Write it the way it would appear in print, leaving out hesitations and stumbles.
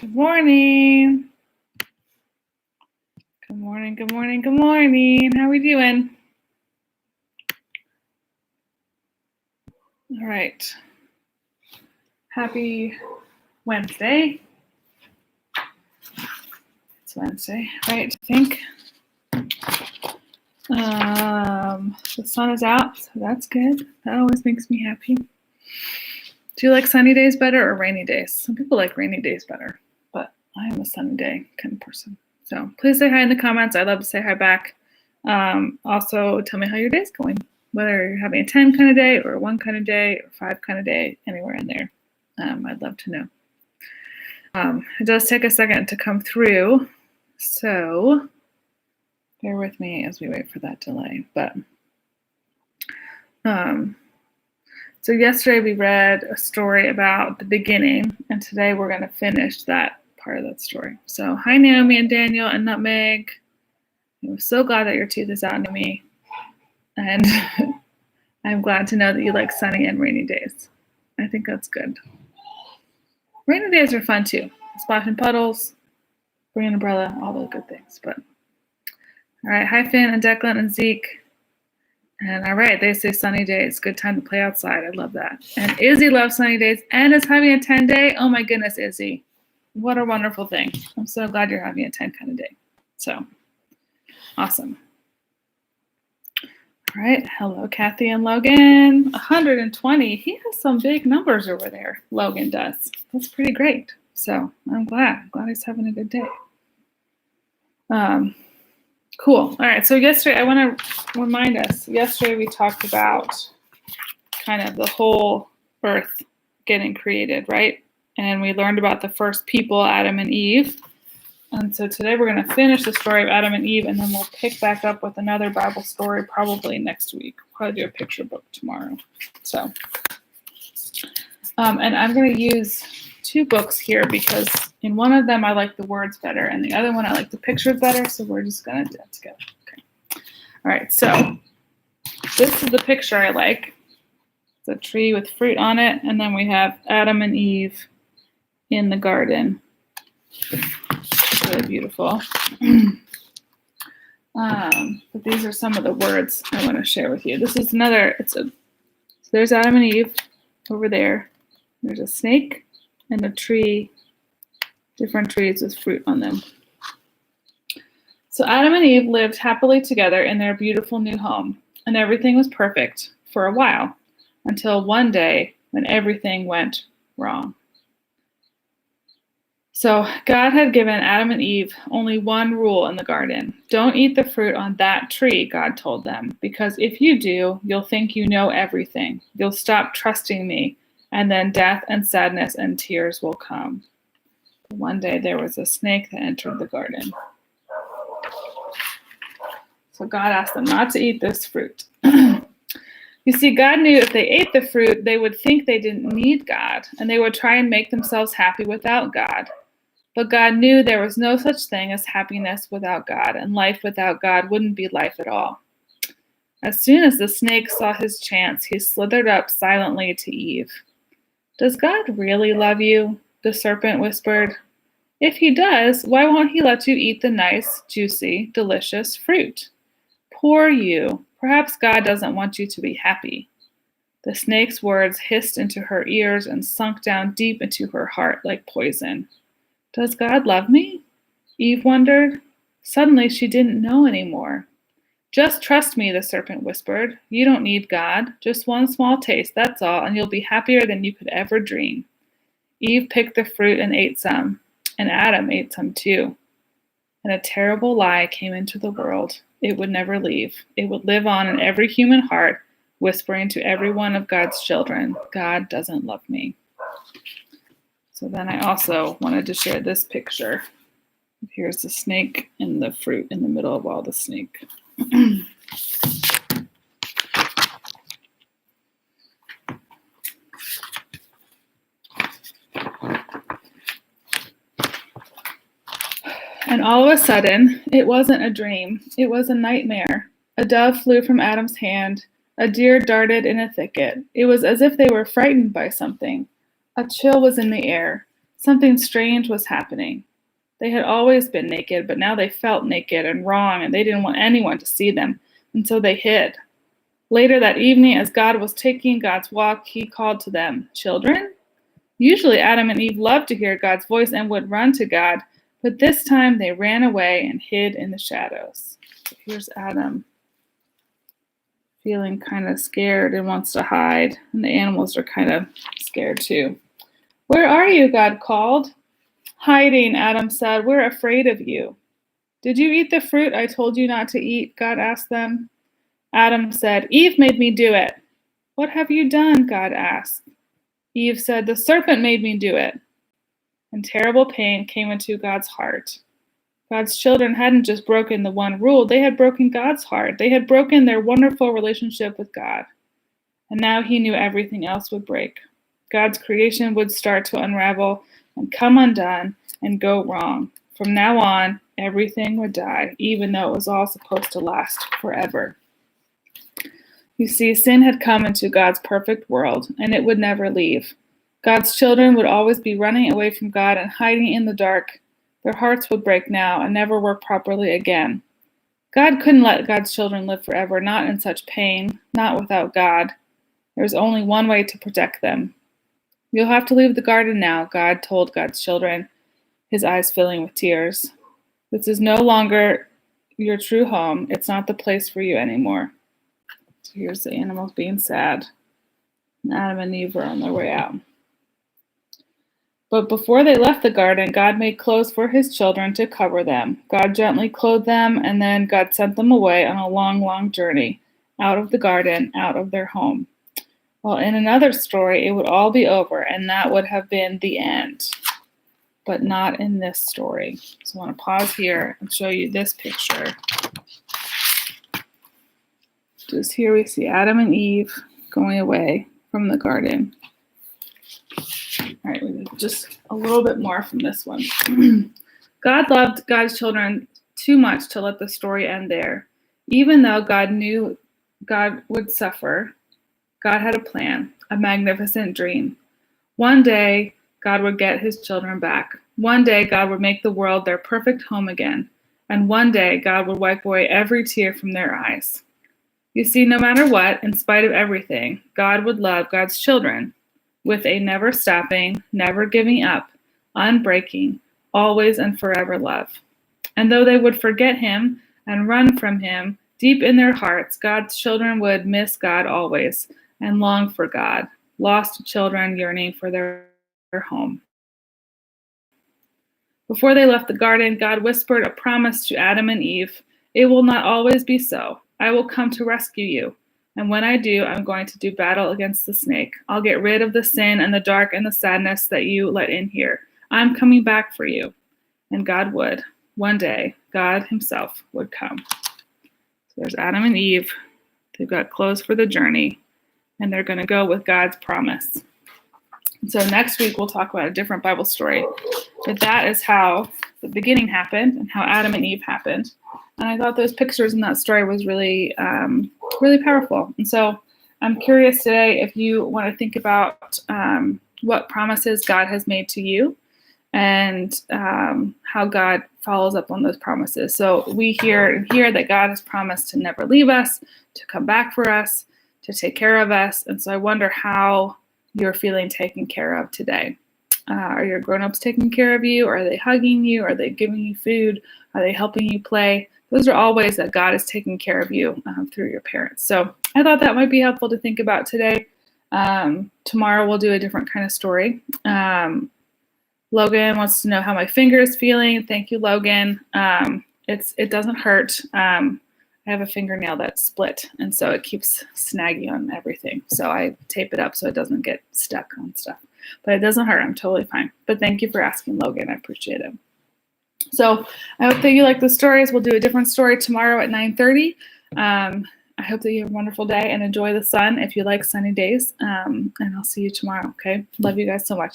Good morning. Good morning, good morning, good morning. How are we doing? All right. Happy Wednesday. It's Wednesday, right? I think. The sun is out, so that's good. That always makes me happy. Do you like sunny days better or rainy days? Some people like rainy days better, but I am a sunny day kind of person. So please say hi in the comments. I'd love to say hi back. Also, tell me how your day's going. Whether you're having a 10 kind of day or a 1 kind of day or 5 kind of day, anywhere in there. I'd love to know. It does take a second to come through, so bear with me as we wait for that delay. But so yesterday we read a story about the beginning, and today we're going to finish that part of that story. So hi Naomi and Daniel and Nutmeg. I'm so glad that your tooth is out, Naomi. And I'm glad to know that you like sunny and rainy days. I think that's good. Rainy days are fun too. Splashing puddles, bring an umbrella, all those good things. But all right, hi Finn and Declan and Zeke. And all right, they say sunny days, good time to play outside. I love that. And Izzy loves sunny days and is having a 10-day. Oh my goodness, Izzy. What a wonderful thing. I'm so glad you're having a 10 kind of day. So awesome. All right, hello, Kathy and Logan. 120. He has some big numbers over there, Logan does. That's pretty great. So I'm glad he's having a good day. Cool. All right, so yesterday, I want to remind us, yesterday we talked about kind of the whole earth getting created, right? And we learned about the first people, Adam and Eve. And so today we're going to finish the story of Adam and Eve, and then we'll pick back up with another Bible story probably next week. We'll probably do a picture book tomorrow. So, and I'm going to use 2 books here because in one of them I like the words better, and the other one I like the pictures better, so we're just going to do that together. Okay. All right, so this is the picture I like. It's a tree with fruit on it, and then we have Adam and Eve in the garden. Really beautiful. But these are some of the words I want to share with you. This is another, so there's Adam and Eve over there. There's a snake and a tree, different trees with fruit on them. So Adam and Eve lived happily together in their beautiful new home, and everything was perfect for a while, until one day when everything went wrong. So God had given Adam and Eve only one rule in the garden. Don't eat the fruit on that tree, God told them, because if you do, you'll think you know everything. You'll stop trusting me, and then death and sadness and tears will come. One day there was a snake that entered the garden. So God asked them not to eat this fruit. You see, God knew if they ate the fruit, they would think they didn't need God, and they would try and make themselves happy without God. But God knew there was no such thing as happiness without God, and life without God wouldn't be life at all. As soon as the snake saw his chance, he slithered up silently to Eve. Does God really love you? The serpent whispered. If he does, why won't he let you eat the nice, juicy, delicious fruit? Poor you. Perhaps God doesn't want you to be happy. The snake's words hissed into her ears and sunk down deep into her heart like poison. Does God love me? Eve wondered. Suddenly she didn't know anymore. Just trust me, the serpent whispered. You don't need God. Just one small taste, that's all, and you'll be happier than you could ever dream. Eve picked the fruit and ate some, and Adam ate some too. And a terrible lie came into the world. It would never leave. It would live on in every human heart, whispering to every one of God's children, God doesn't love me. So then I also wanted to share this picture. Here's the snake and the fruit in the middle of all the snake. And all of a sudden, it wasn't a dream. It was a nightmare. A dove flew from Adam's hand. A deer darted in a thicket. It was as if they were frightened by something. A chill was in the air. Something strange was happening. They had always been naked, but now they felt naked and wrong, and they didn't want anyone to see them, and so they hid. Later that evening, as God was taking God's walk, he called to them, "Children?" Usually Adam and Eve loved to hear God's voice and would run to God, but this time they ran away and hid in the shadows. So here's Adam feeling kind of scared and wants to hide, and the animals are kind of scared too. "Where are you?" God called. "Hiding," Adam said. "We're afraid of you." "Did you eat the fruit I told you not to eat?" God asked them. Adam said, "Eve made me do it." "What have you done?" God asked. Eve said, "The serpent made me do it." And terrible pain came into God's heart. God's children hadn't just broken the one rule, they had broken God's heart. They had broken their wonderful relationship with God. And now he knew everything else would break. God's creation would start to unravel and come undone and go wrong. From now on, everything would die, even though it was all supposed to last forever. You see, sin had come into God's perfect world, and it would never leave. God's children would always be running away from God and hiding in the dark. Their hearts would break now and never work properly again. God couldn't let God's children live forever, not in such pain, not without God. There was only one way to protect them. "You'll have to leave the garden now," God told God's children, his eyes filling with tears. "This is no longer your true home. It's not the place for you anymore." So here's the animals being sad. And Adam and Eve were on their way out. But before they left the garden, God made clothes for his children to cover them. God gently clothed them, and then God sent them away on a long, long journey, out of the garden, out of their home. Well, in another story, it would all be over, and that would have been the end. But not in this story. So I want to pause here and show you this picture. Just here we see Adam and Eve going away from the garden. All right, just a little bit more from this one. God loved God's children too much to let the story end there. Even though God knew God would suffer, God had a plan, a magnificent dream. One day, God would get his children back. One day, God would make the world their perfect home again. And one day, God would wipe away every tear from their eyes. You see, no matter what, in spite of everything, God would love God's children with a never stopping, never giving up, unbreaking, always and forever love. And though they would forget him and run from him, deep in their hearts, God's children would miss God always and long for God, lost children yearning for their home. Before they left the garden, God whispered a promise to Adam and Eve. "It will not always be so. I will come to rescue you. And when I do, I'm going to do battle against the snake. I'll get rid of the sin and the dark and the sadness that you let in here. I'm coming back for you." And God would. One day, God himself would come. So there's Adam and Eve. They've got clothes for the journey, and they're going to go with God's promise. And so next week, we'll talk about a different Bible story. But that is how the beginning happened and how Adam and Eve happened. And I thought those pictures in that story was really, really powerful. And so I'm curious today if you want to think about what promises God has made to you and how God follows up on those promises. So we hear that God has promised to never leave us, to come back for us, to take care of us. And so I wonder how you're feeling taken care of today. Are your grown-ups taking care of you? Are they hugging you? Are they giving you food? Are they helping you play? Those are all ways that God is taking care of you through your parents. So I thought that might be helpful to think about today. Tomorrow we'll do a different kind of story. Logan wants to know how my finger is feeling. Thank you, Logan. It doesn't hurt. I have a fingernail that's split, and so it keeps snagging on everything. So I tape it up so it doesn't get stuck on stuff. But it doesn't hurt. I'm totally fine. But thank you for asking, Logan. I appreciate it. So I hope that you like the stories. We'll do a different story tomorrow at 9:30. I hope that you have a wonderful day and enjoy the sun if you like sunny days. And I'll see you tomorrow, okay? Love you guys so much.